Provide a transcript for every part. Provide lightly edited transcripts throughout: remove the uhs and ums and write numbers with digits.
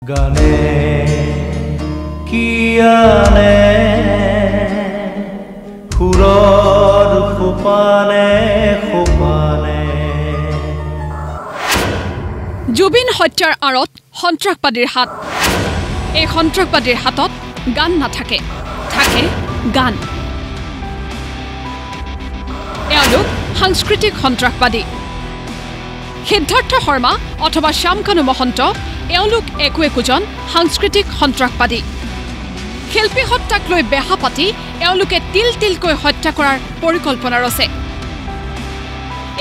গানে কি আনে সুৰৰ সোপানে সোপানে জুবিন হত্যাৰ আঁৰত সন্ত্ৰাসবাদীৰ হাত এই সন্ত্ৰাসবাদীৰ হাতত গান নাথাকে থাকে গান এওঁলোক সাংস্কৃতিক সন্ত্ৰাসবাদী সিদ্ধাৰ্থ শৰ্মা অথবা শ্যামকানু মহন্ত এওঁলোক একোজন সাংস্কৃতিক সন্ত্ৰাসবাদী শিল্পী হত্যাক লৈ বেহা পাতি এওঁলোকে তিল তিলকৈ হত্যা কৰাৰ পৰিকল্পনা ৰচে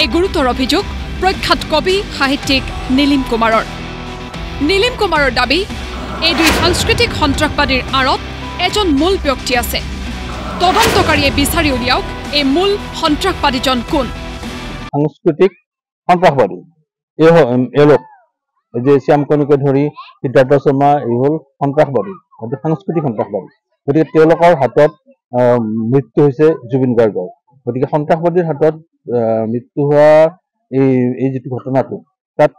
এই গুৰুতৰ অভিযোগ প্ৰখ্যাত কবি সাহিত্যিক নীলিম কুমাৰৰ দাবী এই দুই সাংস্কৃতিক সন্ত্ৰাসবাদীৰ আঁৰত এজন মূল ব্যক্তি আছে তদন্তকাৰীয়ে বিচাৰি উলিয়াওক এই মূল সন্ত্ৰাসবাদীজন কোন সাংস্কৃতিক সন্ত্ৰাসবাদী এওঁলোক যে শ্যামকানুকে ধৰি সিদ্ধাৰ্থ শৰ্মা এই হ'ল সন্ত্ৰাসবাদী সাংস্কৃতিক সন্ত্ৰাসবাদী গতিকে তেওঁলোকৰ হাতত মৃত্যু হৈছে জুবিন গাৰ্গৰ গতিকে সন্ত্ৰাসবাদীৰ হাতত মৃত্যু হোৱা এই যিটো ঘটনাটো তাত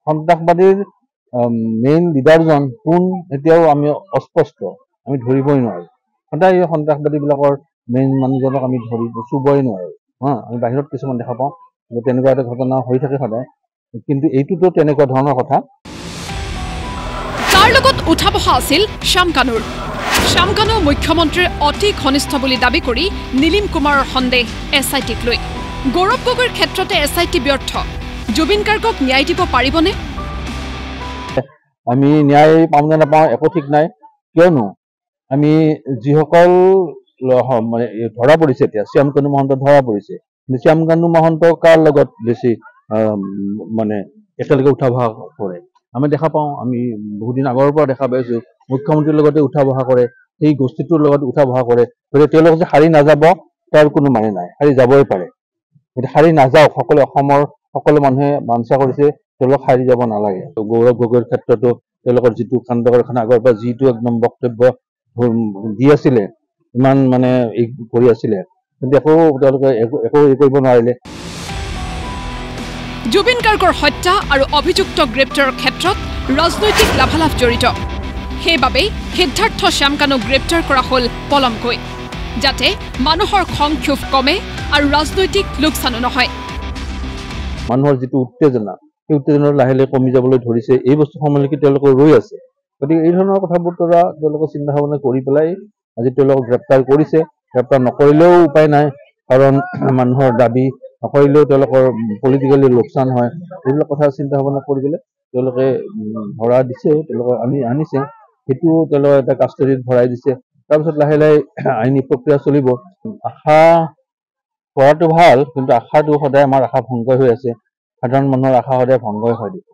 সন্ত্ৰাসবাদীৰ মেইন লিডাৰজন কোন এতিয়াও আমি অস্পষ্ট আমি ধৰিবই নোৱাৰোঁ সদায় এই সন্ত্ৰাসবাদীবিলাকৰ মেইন মানুহজনক আমি চুবই নোৱাৰোঁ আমি বাহিৰত কিছুমান দেখা পাওঁ তেনেকুৱা এটা ঘটনা হৈ থাকে সদায় কিন্তু এইটোতো তেনেকুৱা ধৰণৰ কথা তাৰ লগত উঠা বহা আছিল শ্যামকানু মুখ্যমন্ত্ৰীৰ অতি ঘনিষ্ঠ বুলি দাবী কৰি নীলিম কুমাৰৰ সন্দেহ SITক লৈ গৌৰৱ গগৈৰ ক্ষেত্ৰতে SIT ব্যৰ্থ জুবিন গাৰ্গক ন্যায় দিব পাৰিবনে আমি ন্যায় পাম নে নাপাওঁ একো ঠিক নাই কিয়নো আমি যিসকল মানে ধৰা পৰিছে এতিয়া শ্যামকানু মহন্ত ধৰা পৰিছে কিন্তু শ্যামকানু মহন্ত কাৰ লগত বেছি মানে একেলগে উঠা বহা কৰে আমি দেখা পাওঁ আমি বহুদিন আগৰ পৰা দেখা পাইছোঁ মুখ্যমন্ত্ৰীৰ লগতে উঠা বহা কৰে সেই গোষ্ঠীটোৰ লগত উঠা বহা কৰে গতিকে তেওঁলোক যে সাৰি নাযাব তাৰ কোনো মানে নাই সাৰি যাবই পাৰে গতিকে সাৰি নাযাওক অসমৰ সকলো মানুহে বাঞ্ছা কৰিছে তেওঁলোক সাৰি যাব নালাগে গৌৰৱ গগৈৰ ক্ষেত্ৰতো তেওঁলোকৰ যিটো কাণ্ড কাৰখানা আগৰ পৰা যিটো একদম বক্তব্য দি আছিলে ইমান মানে কৰি আছিলে কিন্তু তেওঁলোকে একো কৰিব নোৱাৰিলে জুবিন গাৰ্গৰ হত্যা আৰু অভিযুক্ত গ্ৰেপ্তাৰৰ ক্ষেত্ৰত ৰাজনৈতিক লাভালাভ জড়িত সেইবাবেই সিদ্ধাৰ্থ শ্যামকানুক গ্ৰেপ্তাৰ কৰা হ'ল পলমকৈ যাতে মানুহৰ খং ক্ষোভ কমে আৰু ৰাজনৈতিক লোকচানো নহয় মানুহৰ যিটো উত্তেজনা সেই উত্তেজনা লাহে লাহে কমি যাবলৈ ধৰিছে এই বস্তু সময়লৈকে তেওঁলোকে ৰৈ আছে গতিকে এই ধৰণৰ কথাবোৰ দ্বাৰা তেওঁলোকে চিন্তা ভাৱনা কৰি পেলাই আজি তেওঁলোকক গ্ৰেপ্তাৰ কৰিছে গ্ৰেপ্তাৰ নকৰিলেও উপায় নাই কাৰণ মানুহৰ দাবী নকৰিলেও তেওঁলোকৰ পলিটিকেলি লোকচান হয় এইবিলাক কথা চিন্তা ভাৱনা কৰি পেলাই তেওঁলোকে ধৰা দিছে তেওঁলোকক আনিছে সেইটো তেওঁলোকে এটা কাষ্টডিত ভৰাই দিছে তাৰপিছত লাহে লাহে আইনী প্ৰক্ৰিয়া চলিব আশা কৰাটো ভাল কিন্তু আশাটো সদায় আমাৰ আশা ভংগ হৈ আছে সাধাৰণ মানুহৰ আশা সদায় ভংগ হৈ দিব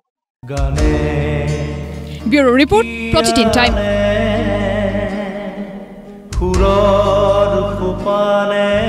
ব্যুৰো ৰিপৰ্ট প্ৰতিদিন টাইম সুৰৰ সোপানে